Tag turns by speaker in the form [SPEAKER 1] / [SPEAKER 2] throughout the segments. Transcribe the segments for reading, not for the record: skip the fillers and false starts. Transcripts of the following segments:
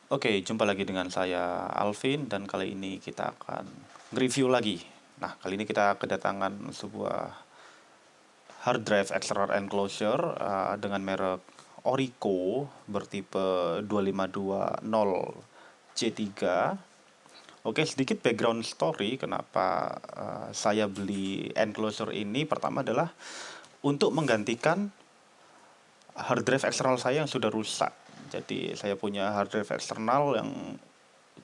[SPEAKER 1] Oke, jumpa lagi dengan saya Alvin dan kali ini kita akan review lagi. Nah, kali ini kita kedatangan sebuah hard drive external enclosure dengan merek Orico bertipe 2520C3. Oke, sedikit background story kenapa saya beli enclosure ini. Pertama adalah untuk menggantikan hard drive eksternal saya yang sudah rusak. Jadi saya punya hard drive eksternal yang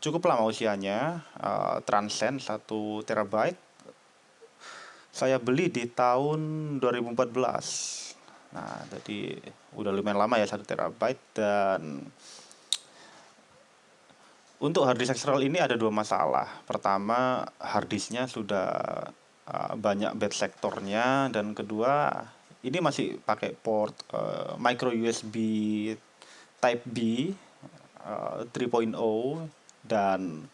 [SPEAKER 1] cukup lama usianya, Transcend 1 terabyte. Saya beli di tahun 2014. Nah, jadi udah lumayan lama ya 1 terabyte. Dan untuk hard disk eksternal ini ada dua masalah. Pertama, hard disknya sudah banyak bad sektornya, dan kedua ini masih pakai port micro USB Type B 3.0. Dan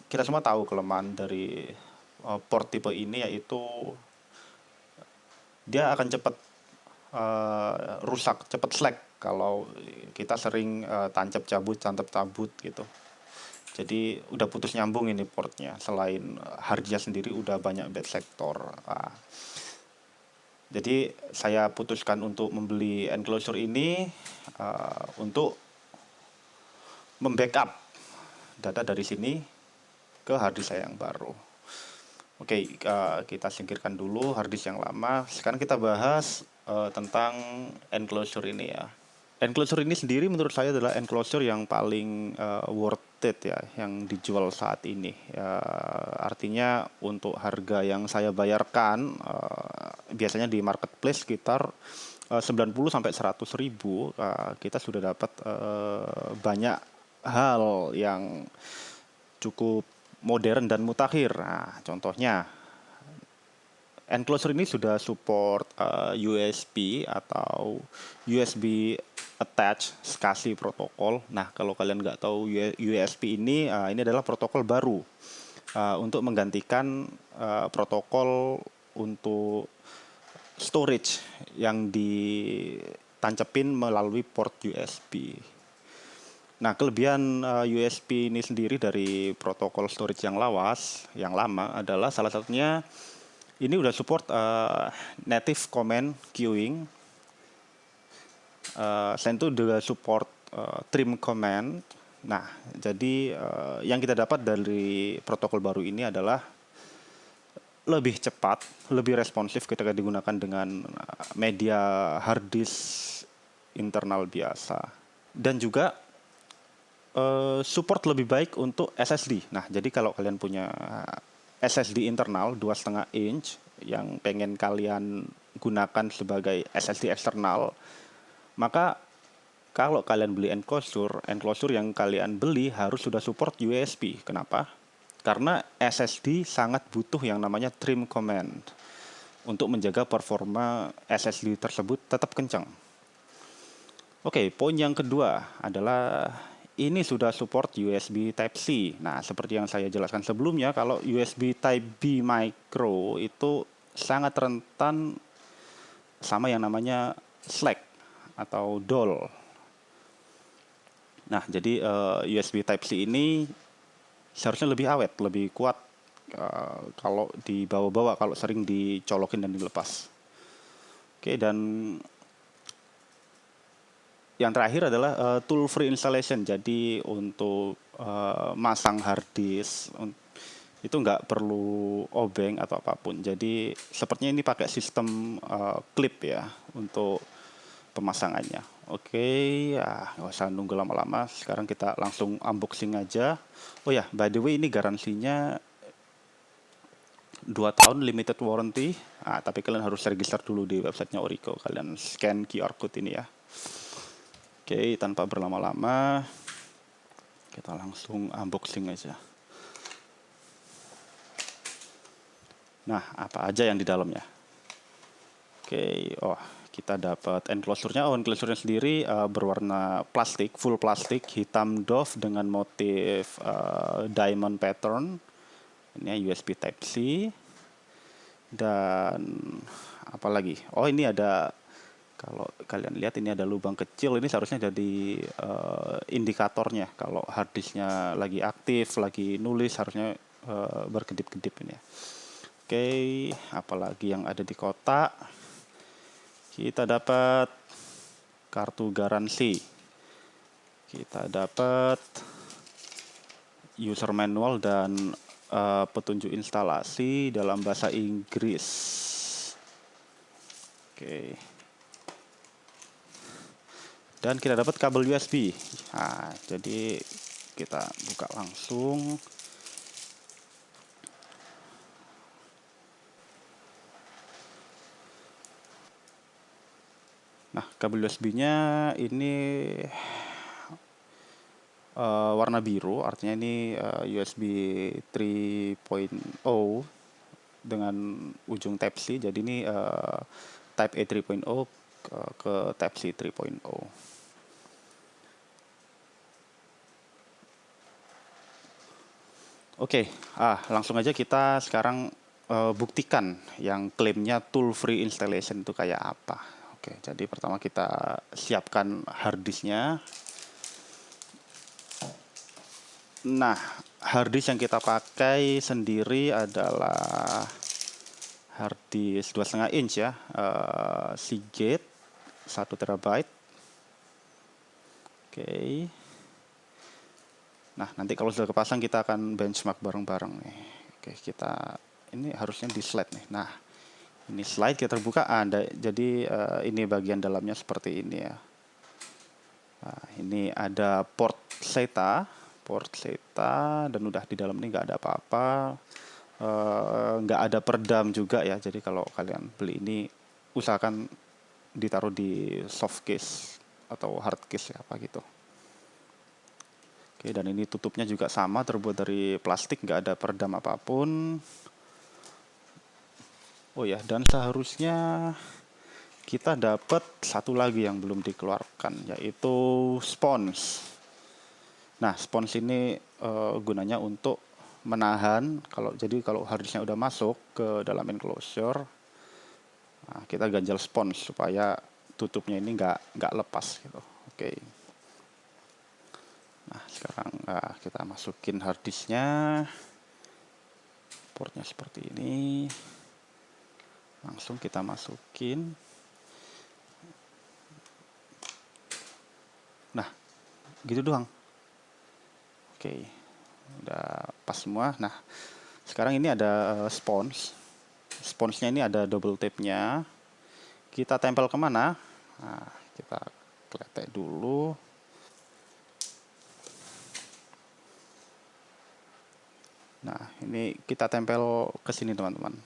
[SPEAKER 1] kita semua tahu kelemahan dari port tipe ini, yaitu dia akan cepat rusak, cepat slack kalau kita sering tancap cabut gitu. Jadi udah putus nyambung ini portnya. Selain hardnya sendiri udah banyak bad sector. Jadi saya putuskan untuk membeli enclosure ini untuk membackup data dari sini ke harddisk saya yang baru. Oke, kita singkirkan dulu harddisk yang lama. Sekarang kita bahas tentang enclosure ini ya. Enclosure ini sendiri menurut saya adalah enclosure yang paling worth it ya, yang dijual saat ini. Artinya untuk harga yang saya bayarkan, biasanya di marketplace sekitar 90 sampai 100 ribu, kita sudah dapat banyak hal yang cukup modern dan mutakhir. Nah, contohnya enclosure ini sudah support USB atau USB attach SCSI protokol. Nah, kalau kalian nggak tahu USB ini adalah protokol baru untuk menggantikan protokol untuk storage yang ditancapin melalui port USB. Nah, kelebihan USB ini sendiri dari protokol storage yang lawas, yang lama adalah salah satunya ini udah support native command queuing. Selain itu juga support trim command. Nah, jadi yang kita dapat dari protokol baru ini adalah lebih cepat, lebih responsif ketika digunakan dengan media hard disk internal biasa. Dan juga support lebih baik untuk SSD. Nah, jadi kalau kalian punya SSD internal 2,5 inch yang pengen kalian gunakan sebagai SSD eksternal, maka kalau kalian beli enclosure yang kalian beli harus sudah support USB. Kenapa? Karena SSD sangat butuh yang namanya trim command untuk menjaga performa SSD tersebut tetap kencang. Oke, poin yang kedua adalah ini sudah support USB Type-C. Nah, seperti yang saya jelaskan sebelumnya, kalau USB Type-B Micro itu sangat rentan sama yang namanya slack atau DOL. Nah, jadi USB Type-C ini seharusnya lebih awet, lebih kuat kalau dibawa-bawa, kalau sering dicolokin dan dilepas. Oke, dan yang terakhir adalah tool free installation. Jadi untuk masang hard disk itu nggak perlu obeng atau apapun. Jadi sepertinya ini pakai sistem clip ya untuk pemasangannya. Oke, ya nggak usah nunggu lama-lama. Sekarang kita langsung unboxing aja. Oh ya, by the way ini garansinya 2 tahun limited warranty. Tapi kalian harus register dulu di websitenya Orico. Kalian scan QR code ini ya. Oke, tanpa berlama-lama kita langsung unboxing aja. Nah, apa aja yang di dalamnya? Oke, kita dapat enclosure-nya. Enclosure-nya sendiri berwarna plastik, full plastik, hitam doff dengan motif diamond pattern. Ini USB Type-C. Dan apa lagi? Oh, ini ada Kalau kalian lihat ini ada lubang kecil, ini seharusnya jadi indikatornya kalau hard disknya lagi aktif, lagi nulis, harusnya berkedip-kedip ini ya. Oke, apalagi yang ada di kotak. Kita dapat kartu garansi. Kita dapat user manual dan petunjuk instalasi dalam bahasa Inggris. Oke. Dan kita dapat kabel USB. Nah, jadi kita buka langsung. Nah, kabel USB-nya ini warna biru, artinya ini USB 3.0 dengan ujung Type-C. Jadi ini Type A 3.0 ke Type-C 3.0. Oke, langsung aja kita sekarang buktikan yang klaimnya tool free installation itu kayak apa. Oke, jadi pertama kita siapkan hard disknya. Nah, hard disk yang kita pakai sendiri adalah hard disk 2,5 inch ya, Seagate 1 TB. Oke. Nah, nanti kalau sudah kepasang kita akan benchmark bareng-bareng nih. Oke, kita ini harusnya di slide nih. Nah, ini slide kita terbuka. Jadi ini bagian dalamnya seperti ini ya. Nah, ini ada port SATA, dan udah di dalam ini nggak ada apa-apa. Nggak ada peredam juga ya. Jadi kalau kalian beli ini usahakan ditaruh di soft case atau hard case ya, apa gitu. Oke, dan ini tutupnya juga sama, terbuat dari plastik, nggak ada peredam apapun. Oh ya, dan seharusnya kita dapat satu lagi yang belum dikeluarkan, yaitu spons. Nah, spons ini gunanya untuk menahan, kalau hard disknya udah masuk ke dalam enclosure, nah, kita ganjal spons supaya tutupnya ini nggak lepas gitu. Oke. Nah, sekarang kita masukin hard disknya, portnya seperti ini, langsung kita masukin. Nah, gitu doang. Oke, udah pas semua. Nah, sekarang ini ada spons. Sponsnya ini ada double tape-nya. Kita tempel kemana? Nah, kita kletek dulu. Nah, ini kita tempel ke sini teman-teman.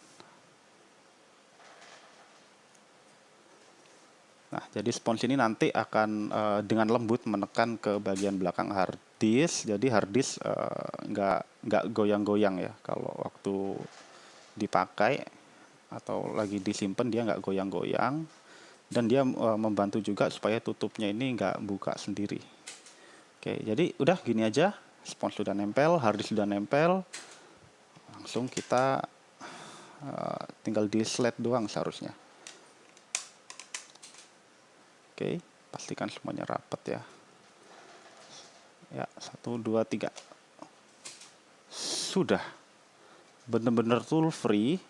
[SPEAKER 1] Nah, jadi spons ini nanti akan dengan lembut menekan ke bagian belakang hard disk. Jadi hard disk nggak goyang-goyang ya. Kalau waktu dipakai atau lagi disimpan dia nggak goyang-goyang. Dan dia membantu juga supaya tutupnya ini nggak buka sendiri. Oke, jadi udah gini aja. Spons sudah nempel, hard disk sudah nempel. Langsung kita tinggal di slide doang seharusnya. Oke, pastikan semuanya rapat ya. Ya, 1, 2, 3. Sudah. Bener-bener tool free,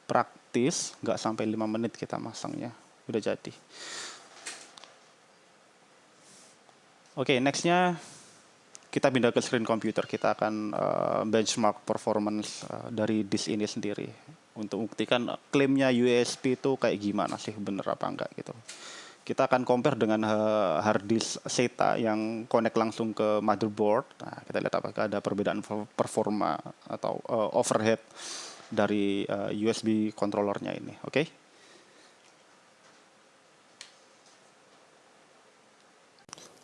[SPEAKER 1] praktis, nggak sampai 5 menit kita masangnya. Udah jadi. Oke, nextnya kita pindah ke screen computer. Kita akan benchmark performance dari disk ini sendiri. Untuk membuktikan klaimnya USB itu kayak gimana sih, bener apa enggak gitu. Kita akan compare dengan hard disk SATA yang connect langsung ke motherboard. Nah, kita lihat apakah ada perbedaan performa atau overhead dari USB controllernya ini. Oke.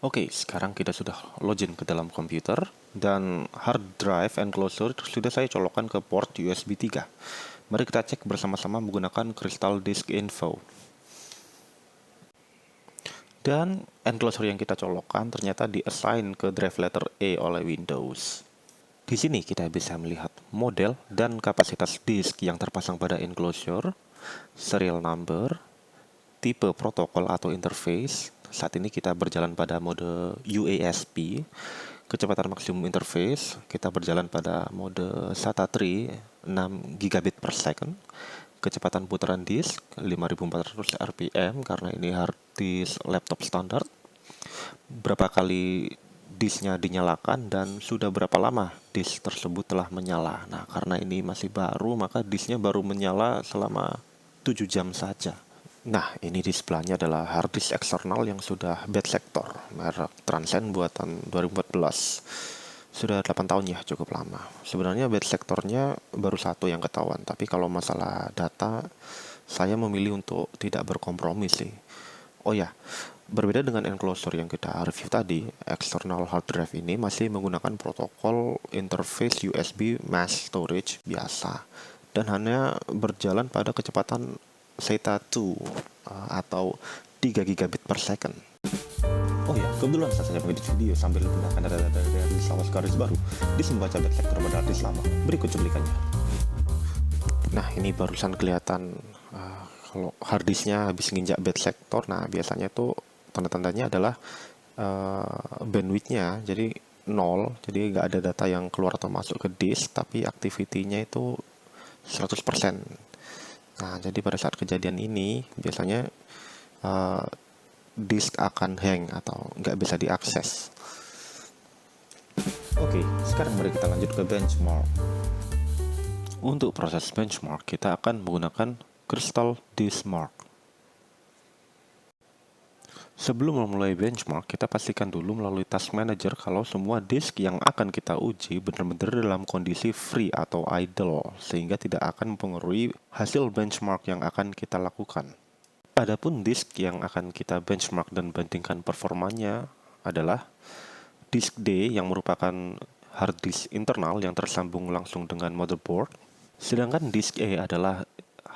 [SPEAKER 1] Oke, sekarang kita sudah login ke dalam komputer dan hard drive enclosure sudah saya colokkan ke port USB 3. Mari kita cek bersama-sama menggunakan Crystal Disk Info. Dan enclosure yang kita colokkan ternyata di-assign ke drive letter A oleh Windows. Di sini kita bisa melihat model dan kapasitas disk yang terpasang pada enclosure, serial number,
[SPEAKER 2] tipe protokol atau interface. Saat ini kita berjalan pada mode UASP. Kecepatan maksimum interface kita berjalan pada mode SATA 3 6 gigabit per second. Kecepatan putaran disk 5400 rpm karena ini hard disk laptop standar. Berapa kali disknya dinyalakan dan sudah berapa lama disk tersebut telah menyala. Nah, karena ini masih baru, maka disknya baru menyala selama 7 jam saja. Nah, ini di sebelahnya adalah hard disk eksternal yang sudah bed sector, merek Transcend buatan 2014. Sudah 8 tahun ya, cukup lama. Sebenarnya bed sektornya baru satu yang ketahuan, tapi kalau masalah data, saya memilih untuk tidak berkompromi sih. Oh ya, berbeda dengan enclosure yang kita review tadi, external hard drive ini masih menggunakan protokol interface USB mass storage biasa dan hanya berjalan pada kecepatan SATA 2 atau 3 gigabit per second. Oh ya, kebetulan saya mengedit video sambil menggunakan data-data dari Sawas garis baru di membaca bed sektor pada hard disk lama. Berikut cuplikannya. Nah, ini barusan kelihatan kalau hard disknya habis nginjak bed sektor. Nah, biasanya tuh tanda-tandanya adalah bandwidthnya jadi 0, jadi nggak ada data yang keluar atau masuk ke disk, tapi activity-nya itu 100%. Nah, jadi pada saat kejadian ini biasanya disk akan hang atau nggak bisa diakses. Oke, sekarang mari kita lanjut ke benchmark. Untuk proses benchmark, kita akan menggunakan Crystal Disk Mark. Sebelum memulai benchmark, kita pastikan dulu melalui Task Manager kalau semua disk yang akan kita uji benar-benar dalam kondisi free atau idle, sehingga tidak akan mempengaruhi hasil benchmark yang akan kita lakukan. Adapun disk yang akan kita benchmark dan bandingkan performanya adalah disk D yang merupakan hard disk internal yang tersambung langsung dengan motherboard, sedangkan disk E adalah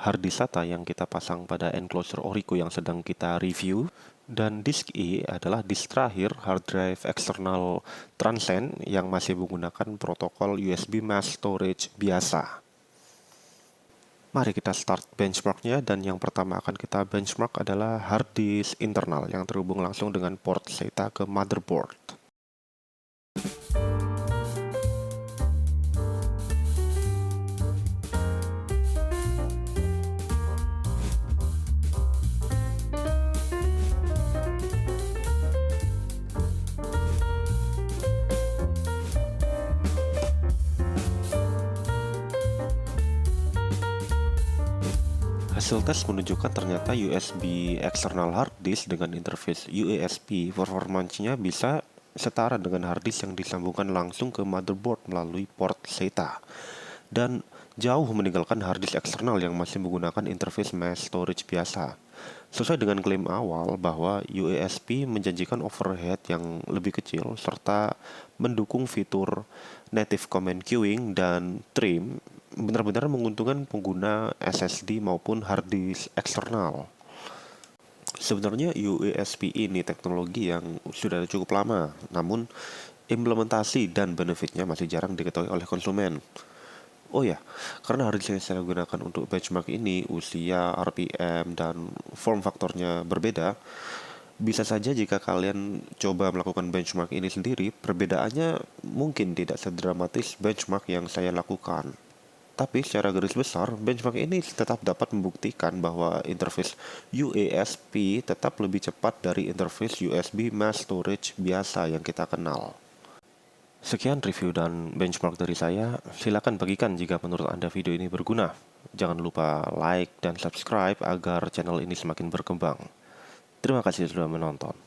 [SPEAKER 2] hard disk SATA yang kita pasang pada enclosure Orico yang sedang kita review, dan disk E adalah disk terakhir hard drive eksternal Transcend yang masih menggunakan protokol USB mass storage biasa. Mari kita start benchmarknya, dan yang pertama akan kita benchmark adalah hard disk internal yang terhubung langsung dengan port SATA ke motherboard. Hasil tes menunjukkan ternyata USB external hard disk dengan interface UASP performance-nya bisa setara dengan hard disk yang disambungkan langsung ke motherboard melalui port SATA, dan jauh meninggalkan hard disk eksternal yang masih menggunakan interface mass storage biasa. Sesuai dengan klaim awal bahwa UASP menjanjikan overhead yang lebih kecil serta mendukung fitur native command queuing dan trim, benar-benar menguntungkan pengguna SSD maupun hard disk eksternal. Sebenarnya UASP ini teknologi yang sudah cukup lama, namun implementasi dan benefitnya masih jarang diketahui oleh konsumen. Oh ya, karena hard disk yang saya gunakan untuk benchmark ini usia, RPM, dan form faktornya berbeda, bisa saja jika kalian coba melakukan benchmark ini sendiri, perbedaannya mungkin tidak sedramatis benchmark yang saya lakukan. Tapi secara garis besar, benchmark ini tetap dapat membuktikan bahwa interface UASP tetap lebih cepat dari interface USB mass storage biasa yang kita kenal. Sekian review dan benchmark dari saya. Silakan bagikan jika menurut Anda video ini berguna. Jangan lupa like dan subscribe agar channel ini semakin berkembang. Terima kasih sudah menonton.